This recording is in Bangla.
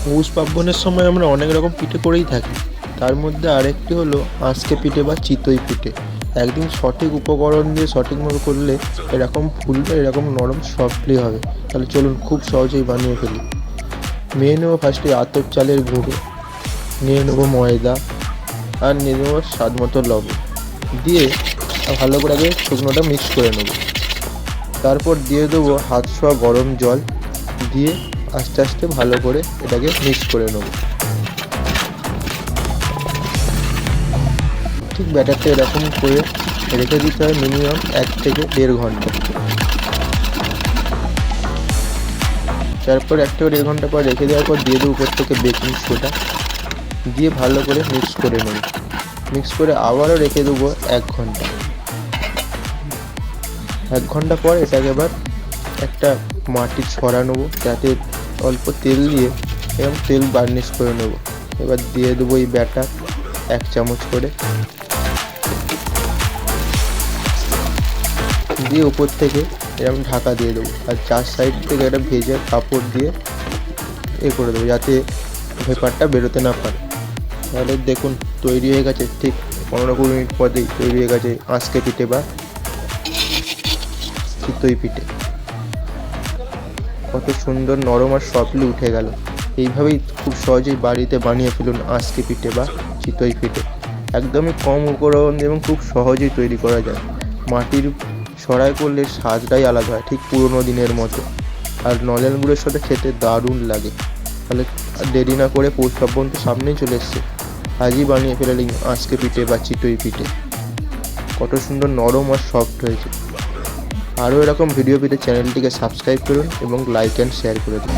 পৌষ পার্বণের সময় আমরা অনেক রকম পিঠে করেই থাকি। তার মধ্যে আরেকটি হলো আঁশকে পিঠে বা চিতই পিঠে। একদিন সঠিক উপকরণ দিয়ে সঠিকভাবে করলে এরকম ফুলবে, এরকম নরম সফটলি হবে। তাহলে চলুন খুব সহজেই বানিয়ে ফেলি। নিয়ে নেবো ফার্স্টে আতপ চালের গুঁড়ো, নিয়ে নেবো ময়দা, আর নিয়ে নেবো স্বাদ মতো লবণ দিয়ে ভালো করে আগে শুকনোটা মিক্স করে নেবো। তারপর দিয়ে দেবো হাত ছোঁয়া গরম জল, দিয়ে আস্তে আস্তে ভালো করে এটাকে মিক্স করে নেবো। ঠিক ব্যাটারটা এরকম করে রেখে দিতে হয় মিনিমাম 1 থেকে 1.5 ঘন্টা। তারপর 1 থেকে 1.5 ঘন্টা পর রেখে দেওয়ার পর দিয়ে দেবো উপর থেকে বেকিং সোডা, দিয়ে ভালো করে মিক্স করে নেব। মিক্স করে আবারও রেখে দেবো 1 ঘন্টা। 1 ঘন্টা পর এটাকে এবার একটা মাটির ছড়া নেবো, যাতে অল্প তেল দিয়ে এবং তেল গার্নিশ করে নেবো। এবার দিয়ে দেবো এই ব্যাটার 1 চামচ করে, দিয়ে উপর থেকে এরকম ঢাকা দিয়ে দেবো। আর 4 সাইড থেকে একটা ভেজা কাপড় দিয়ে করে দেবো, যাতে ভেপারটা বেরোতে না পারে। তাহলে দেখুন তৈরি হয়ে গেছে, ঠিক 15-20 মিনিট পরেই তৈরি হয়ে গেছে আঁশকে পিঠে বা চিতই পিঠে। কত সুন্দর নরম আর সফটলি উঠে গেল। এইভাবেই খুব সহজেই বাড়িতে বানিয়ে ফেলুন আঁশকে পিঠে বা চিতই পিঠে। একদমই কম উপকরণ এবং খুব সহজেই তৈরি করা যায়। মাটির সরাই করলে স্বাদটাই আলাদা হয়, ঠিক পুরোনো দিনের মতো। আর নলেন গুড়ের সাথে খেতে দারুণ লাগে। তাহলে দেরি না করে পৌষ পার্বণ তো সামনেই চলে এসছে, আজই বানিয়ে ফেললেন আঁশকে পিঠে বা চিতই পিঠে। কত সুন্দর নরম আর সফট হয়েছে। আরও এরকম ভিডিও পেতে চ্যানেলটিকে সাবস্ক্রাইব করুন এবং লাইক অ্যান্ড শেয়ার করে দিন।